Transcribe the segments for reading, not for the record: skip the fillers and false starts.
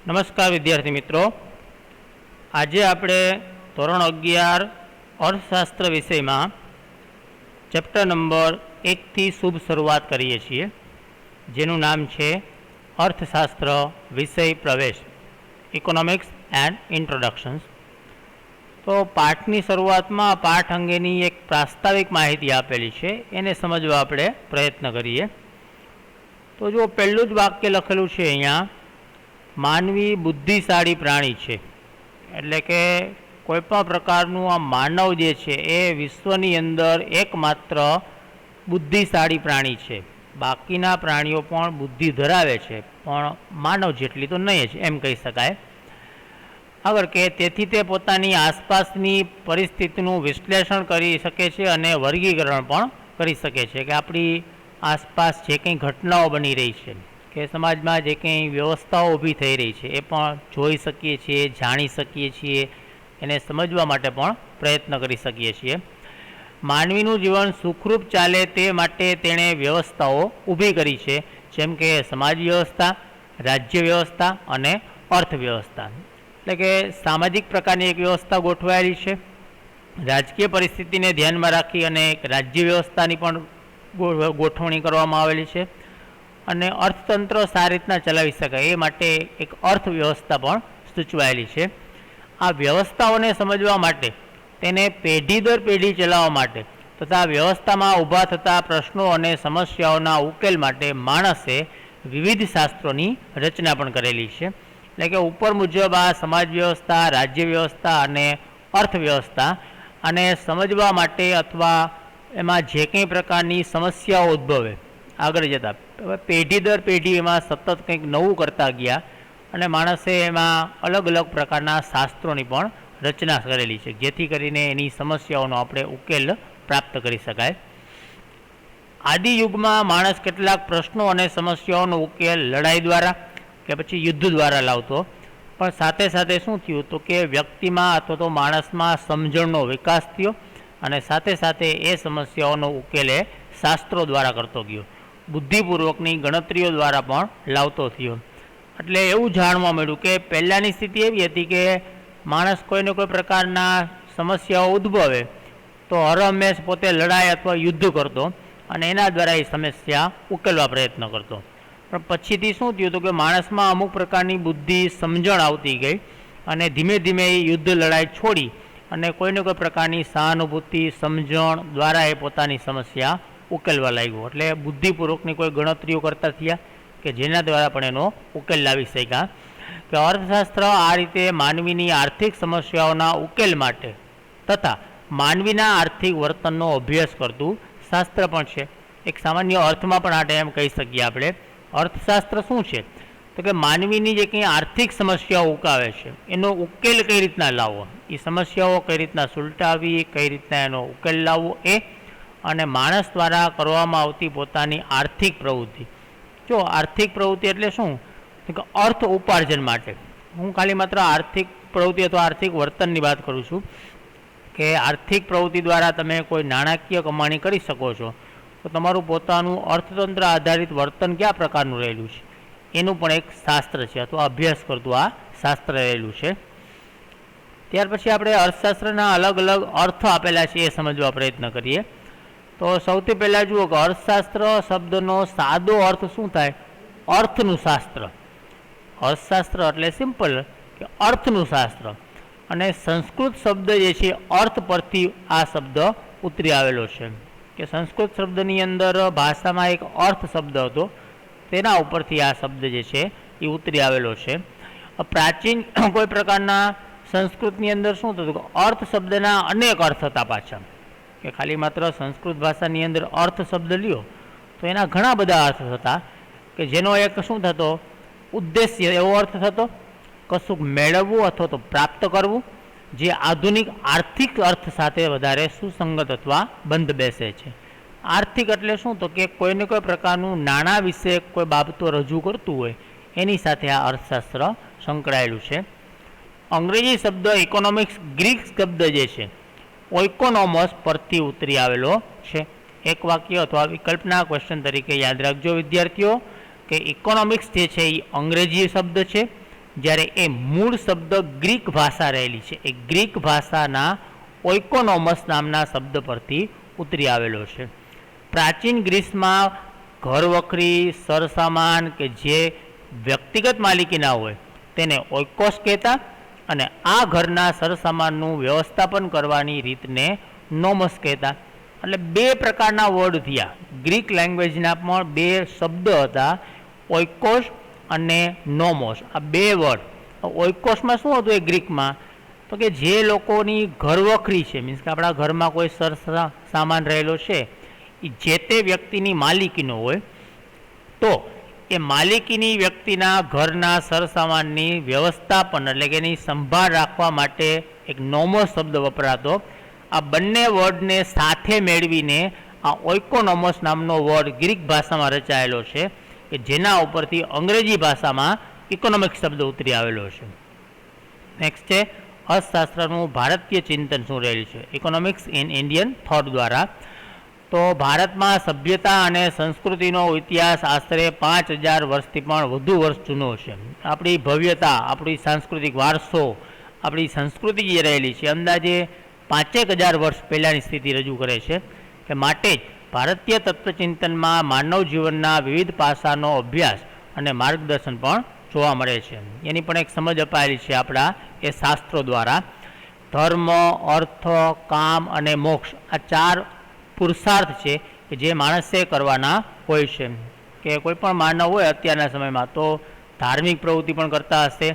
નમસ્કાર વિદ્યાર્થી મિત્રો, આજે આપણે ધોરણ 11 અર્થશાસ્ત્ર વિષયમાં ચેપ્ટર નંબર 1 થી શુભ શરૂઆત કરીએ છીએ, જેનું નામ છે અર્થશાસ્ત્ર વિષય પ્રવેશ, ઇકોનોમિક્સ એન્ડ ઇન્ટ્રોડક્શન્સ. તો પાઠની શરૂઆતમાં પાઠ અંગેની એક પ્રાસ્તાવિક માહિતી આપેલી છે, એને સમજવા આપણે પ્રયત્ન કરીએ. તો જો પહેલું જ વાક્ય લખેલું છે અહીંયા, માનવી બુદ્ધિશાળી પ્રાણી છે, એટલે કે કોઈપણ પ્રકારનું આ માનવ જે છે એ વિશ્વની અંદર એકમાત્ર બુદ્ધિશાળી પ્રાણી છે. બાકીના પ્રાણીઓ પણ બુદ્ધિ ધરાવે છે, પણ માનવ જેટલી તો નહીં જ એમ કહી શકાય. આગળ કે તેથી તે પોતાની આસપાસની પરિસ્થિતિનું વિશ્લેષણ કરી શકે છે અને વર્ગીકરણ પણ કરી શકે છે કે આપણી આસપાસ જે કંઈ ઘટનાઓ બની રહી છે કે સમાજમાં જે કંઈ વ્યવસ્થાઓ ઊભી થઈ રહી છે એ પણ જોઈ શકીએ છીએ, જાણી શકીએ છીએ, એને સમજવા માટે પણ પ્રયત્ન કરી શકીએ છીએ. માનવીનું જીવન સુખરૂપ ચાલે તે માટે તેણે વ્યવસ્થાઓ ઊભી કરી છે, જેમ કે સમાજ વ્યવસ્થા, રાજ્ય વ્યવસ્થા અને અર્થવ્યવસ્થા. એટલે કે સામાજિક પ્રકારની એક વ્યવસ્થા ગોઠવાયેલી છે, રાજકીય પરિસ્થિતિને ધ્યાનમાં રાખી અને એક રાજ્ય વ્યવસ્થાની પણ ગોઠવણી કરવામાં આવેલી છે, અને અર્થતંત્ર સારી રીતના ચલાવી શકાય એ માટે એક અર્થવ્યવસ્થા પણ સૂચવાયેલી છે. આ વ્યવસ્થાઓને સમજવા માટે, તેને પેઢી દર પેઢી ચલાવવા માટે તથા વ્યવસ્થામાં ઊભા થતા પ્રશ્નો અને સમસ્યાઓના ઉકેલ માટે માણસે વિવિધ શાસ્ત્રોની રચના પણ કરેલી છે. એટલે કે ઉપર મુજબ આ સમાજ વ્યવસ્થા, રાજ્ય વ્યવસ્થા અને અર્થવ્યવસ્થા આને સમજવા માટે અથવા એમાં જે કંઈ પ્રકારની સમસ્યાઓ ઉદ્ભવે આગળ જતાં પેઢી દર પેઢી એમાં સતત કંઈક નવું કરતા ગયા અને માણસે એમાં અલગ અલગ પ્રકારના શાસ્ત્રોની પણ રચના કરેલી છે, જેથી કરીને એની સમસ્યાઓનો આપણે ઉકેલ પ્રાપ્ત કરી શકાય. આદિ યુગમાં માણસ કેટલાક પ્રશ્નો અને સમસ્યાઓનો ઉકેલ લડાઈ દ્વારા કે પછી યુદ્ધ દ્વારા લાવતો, પણ સાથે સાથે શું થયું તો કે વ્યક્તિમાં અથવા તો માણસમાં સમજણનો વિકાસ થયો અને સાથે સાથે એ સમસ્યાઓનો ઉકેલ એ શાસ્ત્રો દ્વારા કરતો ગયો, બુદ્ધિપૂર્વકની ગણતરીઓ દ્વારા પણ લાવતો થયો. એટલે એવું જાણવા મળ્યું કે પહેલાંની સ્થિતિ એવી હતી કે માણસ કોઈને કોઈ પ્રકારના સમસ્યાઓ ઉદ્ભવે તો હરહંમેશ પોતે લડાઈ અથવા યુદ્ધ કરતો અને એના દ્વારા એ સમસ્યા ઉકેલવા પ્રયત્ન કરતો. પણ પછીથી શું થયું હતું કે માણસમાં અમુક પ્રકારની બુદ્ધિ, સમજણ આવતી ગઈ અને ધીમે ધીમે એ યુદ્ધ લડાઈ છોડી અને કોઈને કોઈ પ્રકારની સહાનુભૂતિ, સમજણ દ્વારા એ પોતાની સમસ્યા ઉકેલવા લાગ્યો. એટલે બુદ્ધિપૂર્વકની કોઈ ગણતરીઓ કરતા થયા કે જેના દ્વારા પણ એનો ઉકેલ લાવી શક્યા. કે અર્થશાસ્ત્ર આ રીતે માનવીની આર્થિક સમસ્યાઓના ઉકેલ માટે તથા માનવીના આર્થિક વર્તનનો અભ્યાસ કરતું શાસ્ત્ર પણ છે. એક સામાન્ય અર્થમાં પણ આ એમ કહી શકીએ આપણે, અર્થશાસ્ત્ર શું છે તો કે માનવીની જે કંઈ આર્થિક સમસ્યાઓ ઉકાવે છે એનો ઉકેલ કઈ રીતના લાવવો, એ સમસ્યાઓ કઈ રીતના સુલટાવી, કઈ રીતના એનો ઉકેલ લાવવો, એ અને માણસ દ્વારા કરવામાં આવતી પોતાની આર્થિક પ્રવૃત્તિ. જો આર્થિક પ્રવૃત્તિ એટલે શું કે અર્થ ઉપાર્જન માટે, હું ખાલી માત્ર આર્થિક પ્રવૃત્તિ અથવા આર્થિક વર્તનની વાત કરું છું કે આર્થિક પ્રવૃત્તિ દ્વારા તમે કોઈ નાણાકીય કમાણી કરી શકો છો, તો તમારું પોતાનું અર્થતંત્ર આધારિત વર્તન કયા પ્રકારનું રહેલું છે એનું પણ એક શાસ્ત્ર છે અથવા અભ્યાસ કરતું આ શાસ્ત્ર રહેલું છે. ત્યાર પછી આપણે અર્થશાસ્ત્રના અલગ અલગ અર્થ આપેલા છે એ સમજવા પ્રયત્ન કરીએ. તો સૌથી પહેલાં જુઓ કે અર્થશાસ્ત્ર શબ્દનો સાદો અર્થ શું થાય? અર્થનું શાસ્ત્ર. અર્થશાસ્ત્ર એટલે સિમ્પલ કે અર્થનું શાસ્ત્ર, અને સંસ્કૃત શબ્દ જે છે અર્થ પરથી આ શબ્દ ઉતરી આવેલો છે. કે સંસ્કૃત શબ્દની અંદર ભાષામાં એક અર્થ શબ્દ હતો, તેના ઉપરથી આ શબ્દ જે છે એ ઉતરી આવેલો છે. પ્રાચીન કોઈ પ્રકારના સંસ્કૃતની અંદર શું થતું કે અર્થ શબ્દના અનેક અર્થ હતા પાછા, કે ખાલી માત્ર સંસ્કૃત ભાષાની અંદર અર્થ શબ્દ લ્યો તો એના ઘણા બધા અર્થ થતા, કે જેનો એક શું થતો ઉદ્દેશ્ય એવો અર્થ થતો કશુંક મેળવવું અથવા તો પ્રાપ્ત કરવું, જે આધુનિક આર્થિક અર્થ સાથે વધારે સુસંગત અથવા બંધ બેસે છે. આર્થિક એટલે શું તો કે કોઈને કોઈ પ્રકારનું નાણાં વિશે કોઈ બાબતો રજૂ કરતું હોય એની સાથે આ અર્થશાસ્ત્ર સંકળાયેલું છે. અંગ્રેજી શબ્દ ઇકોનોમિક્સ ગ્રીક શબ્દ જે છે ઓઇકોનોમોસ પરથી ઉતરી આવેલો છે. એક વાક્ય અથવા વિકલ્પના ક્વેશ્ચન તરીકે યાદ રાખજો વિદ્યાર્થીઓ કે ઇકોનોમિક્સ જે છે એ અંગ્રેજી શબ્દ છે જ્યારે એ મૂળ શબ્દ ગ્રીક ભાષા રહેલી છે એ ગ્રીક ભાષાના ઓઇકોનોમસ નામના શબ્દ પરથી ઉતરી આવેલો છે. પ્રાચીન ગ્રીસમાં ઘર વખરી સરસામાન કે જે વ્યક્તિગત માલિકીના હોય તેને ઓઇકોસ કહેતા અને આ ઘરના સરસામાનનું વ્યવસ્થાપન કરવાની રીતને નોમસ કહેતા. એટલે બે પ્રકારના વર્ડ થયા. ગ્રીક લેંગ્વેજના પણ બે શબ્દ હતા, ઓઇકોસ અને નોમોસ. આ બે વર્ડ. ઓઇકોસમાં શું હતું એ ગ્રીકમાં? તો કે જે લોકોની ઘરવખરી છે, મીન્સ કે આપણા ઘરમાં કોઈ સામાન રહેલો છે એ જે તે વ્યક્તિની માલિકીનો હોય, તો એ માલિકીની વ્યક્તિના ઘરના સરસામાનની વ્યવસ્થાપન એટલે કે એની સંભાળ રાખવા માટે એક નોમોસ શબ્દ વપરાતો. આ બંને વર્ડને સાથે મેળવીને આ ઓઇકોનોમસ નામનો વર્ડ ગ્રીક ભાષામાં રચાયેલો છે કે જેના ઉપરથી અંગ્રેજી ભાષામાં ઇકોનોમિક્સ શબ્દ ઉતરી આવેલો છે. નેક્સ્ટ છે અર્થશાસ્ત્રનું ભારતીય ચિંતન શું રહેલું છે, ઇકોનોમિક્સ ઇન ઇન્ડિયન થોટ દ્વારા. તો ભારતમાં સભ્યતા અને સંસ્કૃતિનો ઇતિહાસ આશરે 5000 વર્ષથી પણ વધુ વર્ષ જૂનો છે. આપણી ભવ્યતા, આપણી સાંસ્કૃતિક વારસો, આપણી સંસ્કૃતિ જે રહેલી છે અંદાજે 5000 વર્ષ પહેલાંની સ્થિતિ રજૂ કરે છે. કે માટે જ ભારતીય તત્વચિંતનમાં માનવ જીવનના વિવિધ પાસાનો અભ્યાસ અને માર્ગદર્શન પણ જોવા મળે છે. એની પણ એક સમજ અપાયેલી છે આપણા એ શાસ્ત્રો દ્વારા. ધર્મ, અર્થ, કામ અને મોક્ષ આ 4 પુરુષાર્થ છે કે જે માણસે કરવાના હોય છે. કે કોઈ પણ માનવ હોય અત્યારના સમયમાં તો ધાર્મિક પ્રવૃત્તિ પણ કરતા હશે,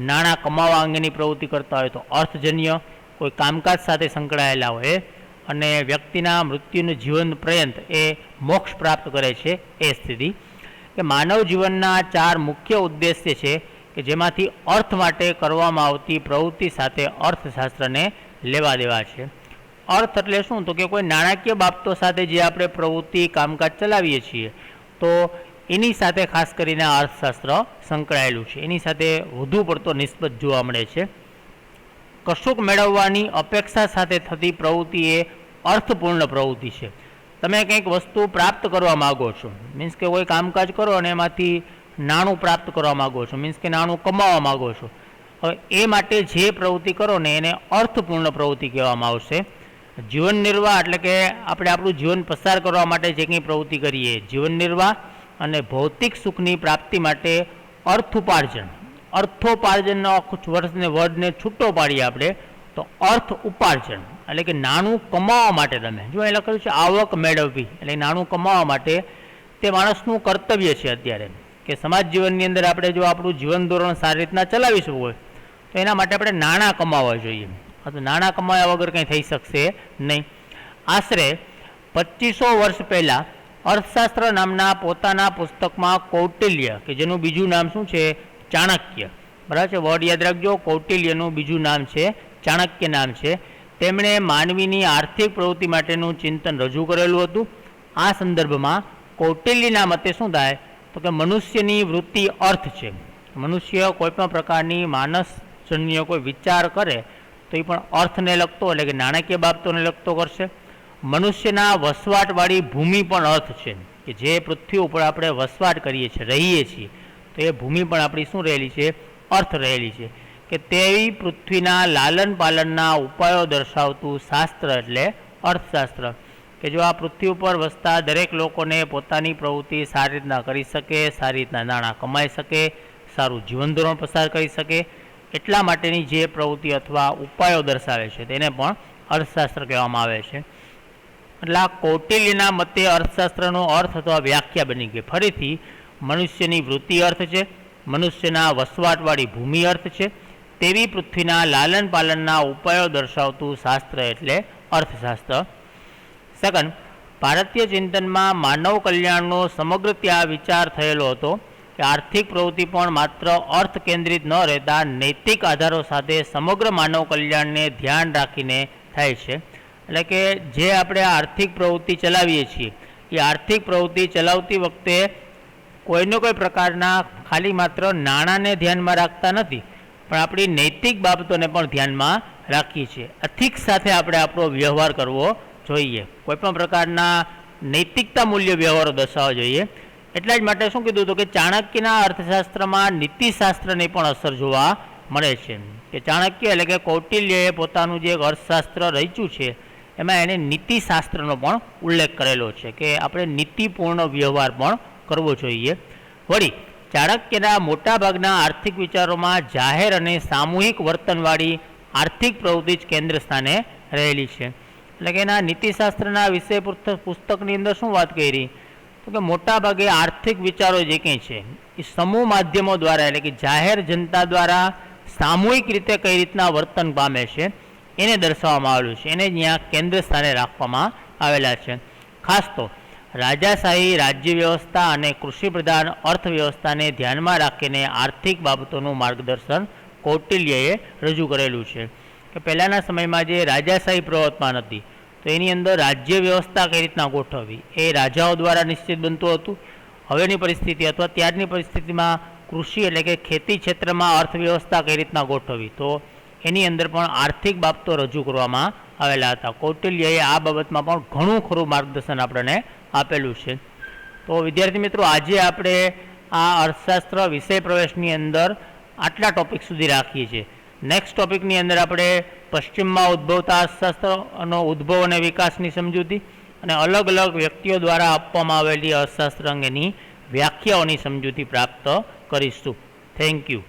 નાણાં કમાવા અંગેની પ્રવૃત્તિ કરતા હોય તો અર્થજન્ય કોઈ કામકાજ સાથે સંકળાયેલા હોય, અને વ્યક્તિના મૃત્યુનું જીવન પર્યંત એ મોક્ષ પ્રાપ્ત કરે છે એ સ્થિતિ. કે માનવ જીવનના 4 મુખ્ય ઉદ્દેશ્ય છે કે જેમાંથી અર્થ માટે કરવામાં આવતી પ્રવૃત્તિ સાથે અર્થશાસ્ત્રને લેવા દેવા છે. અર્થ એટલે શું? તો કે કોઈ નાણાકીય બાબતો સાથે જે આપણે પ્રવૃત્તિ કામકાજ ચલાવીએ છીએ તો એની સાથે ખાસ કરીને અર્થશાસ્ત્ર સંકળાયેલું છે. એની સાથે વધુ પડતો નિસ્બત જોવા મળે છે. કશુંક મેળવવાની અપેક્ષા સાથે થતી પ્રવૃત્તિ એ અર્થપૂર્ણ પ્રવૃત્તિ છે. તમે કંઈક વસ્તુ પ્રાપ્ત કરવા માગો છો, મીન્સ કે કોઈ કામકાજ કરો અને એમાંથી નાણું પ્રાપ્ત કરવા માગો છો, મીન્સ કે નાણું કમાવા માગો છો. હવે એ માટે જે પ્રવૃત્તિ કરો ને એને અર્થપૂર્ણ પ્રવૃત્તિ કહેવામાં આવશે. જીવન નિર્વાહ એટલે કે આપણે આપણું જીવન પસાર કરવા માટે જે કંઈ પ્રવૃત્તિ કરીએ જીવન નિર્વાહ, અને ભૌતિક સુખની પ્રાપ્તિ માટે અર્થોપાર્જન. અર્થોપાર્જનનો વર્ડને છૂટો પાડીએ આપણે તો અર્થ ઉપાર્જન એટલે કે નાણું કમાવા માટે. તમે જો એ લખેલું છે આવક મેળવવી એટલે નાણું કમાવા માટે તે માણસનું કર્તવ્ય છે અત્યારે. કે સમાજ જીવનની અંદર આપણે જો આપણું જીવન ધોરણ સારી રીતના ચલાવીશું હોય તો એના માટે આપણે નાણાં કમાવા જોઈએ. તો નાણાં કમાયા વગર કંઈ થઈ શકશે નહીં. આશરે 2500 વર્ષ પહેલાં અર્થશાસ્ત્ર નામના પોતાના પુસ્તકમાં કૌટિલ્ય, કે જેનું બીજું નામ શું છે ચાણક્ય, બરાબર છે, વર્ડ યાદ રાખજો, કૌટિલ્યનું બીજું નામ છે ચાણક્ય નામ છે. તેમણે માનવીની આર્થિક પ્રવૃત્તિ માટેનું ચિંતન રજૂ કરેલું હતું. આ સંદર્ભમાં કૌટિલ્યના મતે શું થાય તો કે મનુષ્યની વૃત્તિ અર્થ છે. મનુષ્ય કોઈપણ પ્રકારની માનસજન્ય કોઈ વિચાર કરે તો એ પણ અર્થને લગતો એટલે કે નાણાકીય બાબતોને લગતો કરશે. મનુષ્યના વસવાટવાળી ભૂમિ પણ અર્થ છે. કે જે પૃથ્વી ઉપર આપણે વસવાટ કરીએ છીએ, રહીએ છીએ, તો એ ભૂમિ પણ આપણી શું રહેલી છે? અર્થ રહેલી છે. કે તેવી પૃથ્વીના લાલન પાલનના ઉપાયો દર્શાવતું શાસ્ત્ર એટલે અર્થશાસ્ત્ર. કે જો આ પૃથ્વી ઉપર વસતા દરેક લોકોને પોતાની પ્રવૃત્તિ સારી રીતના કરી શકે, સારી રીતના નાણાં કમાઈ શકે, સારું જીવન ધોરણ પસાર કરી શકે, એટલા માટેની જે પ્રવૃત્તિ અથવા ઉપાયો દર્શાવે છે તેને પણ અર્થશાસ્ત્ર કહેવામાં આવે છે. એટલે આ કૌટિલ્યના મતે અર્થશાસ્ત્રનો અર્થ અથવા વ્યાખ્યા બની ગઈ. ફરીથી મનુષ્યની વૃત્તિ અર્થ છે, મનુષ્યના વસવાટવાળી ભૂમિ અર્થ છે, તેવી પૃથ્વીના લાલન પાલનના ઉપાયો દર્શાવતું શાસ્ત્ર એટલે અર્થશાસ્ત્ર. સેકન્ડ, ભારતીય ચિંતનમાં માનવ કલ્યાણનો સમગ્ર ત્યાં વિચાર થયેલો હતો કે આર્થિક પ્રવૃત્તિ પણ માત્ર અર્થ કેન્દ્રિત ન રહેતા નૈતિક આધારો સાથે સમગ્ર માનવ કલ્યાણને ધ્યાન રાખીને થાય છે. એટલે કે જે આપણે આર્થિક પ્રવૃત્તિ ચલાવીએ છીએ એ આર્થિક પ્રવૃત્તિ ચલાવતી વખતે કોઈને કોઈ પ્રકારના ખાલી માત્ર નાણાંને ધ્યાનમાં રાખતા નથી, પણ આપણી નૈતિક બાબતોને પણ ધ્યાનમાં રાખીએ છીએ. એથિક્સ સાથે આપણે આપણો વ્યવહાર કરવો જોઈએ, કોઈપણ પ્રકારના નૈતિકતા મૂલ્ય વ્યવહારો દર્શાવવા જોઈએ. એટલા જ માટે શું કીધું હતું કે ચાણક્યના અર્થશાસ્ત્રમાં નીતિશાસ્ત્રની પણ અસર જોવા મળે છે કે ચાણક્ય એટલે કે કૌટિલ્યએ પોતાનું જે અર્થશાસ્ત્ર રચ્યું છે એમાં એને નીતિશાસ્ત્રનો પણ ઉલ્લેખ કરેલો છે કે આપણે નીતિપૂર્ણ વ્યવહાર પણ કરવો જોઈએ. વળી ચાણક્યના મોટાભાગના આર્થિક વિચારોમાં જાહેર અને સામૂહિક વર્તનવાળી આર્થિક પ્રવૃત્તિ જ કેન્દ્ર સ્થાને રહેલી છે. એટલે કે એના નીતિશાસ્ત્રના વિષય પુસ્તકની અંદર શું વાત કરી તો કે મોટાભાગે આર્થિક વિચારો જે કંઈ છે એ સમૂહ માધ્યમો દ્વારા એટલે કે જાહેર જનતા દ્વારા સામૂહિક રીતે કઈ રીતના વર્તન પામે છે એને દર્શાવવામાં આવેલું છે, એને ત્યાં કેન્દ્ર સ્થાને રાખવામાં આવેલા છે. ખાસ તો રાજાશાહી રાજ્ય વ્યવસ્થા અને કૃષિ પ્રધાન અર્થવ્યવસ્થાને ધ્યાનમાં રાખીને આર્થિક બાબતોનું માર્ગદર્શન કૌટિલ્યએ રજૂ કરેલું છે કે પહેલાંના સમયમાં જે રાજાશાહી પ્રવર્તમાન હતી તો એની અંદર રાજ્ય વ્યવસ્થા કઈ રીતના ગોઠવવી એ રાજાઓ દ્વારા નિશ્ચિત બનતું હતું. હવેની પરિસ્થિતિ અથવા ત્યારની પરિસ્થિતિમાં કૃષિ એટલે કે ખેતી ક્ષેત્રમાં અર્થવ્યવસ્થા કઈ રીતના ગોઠવવી તો એની અંદર પણ આર્થિક બાબતો રજૂ કરવામાં આવેલા હતા. કૌટિલ્યએ આ બાબતમાં પણ ઘણું ખરું માર્ગદર્શન આપણને આપેલું છે. તો વિદ્યાર્થી મિત્રો આજે આપણે આ અર્થશાસ્ત્ર વિષય પ્રવેશની અંદર આટલા ટોપિક સુધી રાખીએ છીએ. નેક્સ્ટ ટોપિકની અંદર આપણે પશ્ચિમમાં ઉદ્ભવતા અર્થશાસ્ત્રનો ઉદ્ભવ અને વિકાસની સમજૂતી અને અલગ અલગ વ્યક્તિઓ દ્વારા આપવામાં આવેલી અર્થશાસ્ત્ર અંગેની વ્યાખ્યાઓની સમજૂતી પ્રાપ્ત કરીશું. Thank you.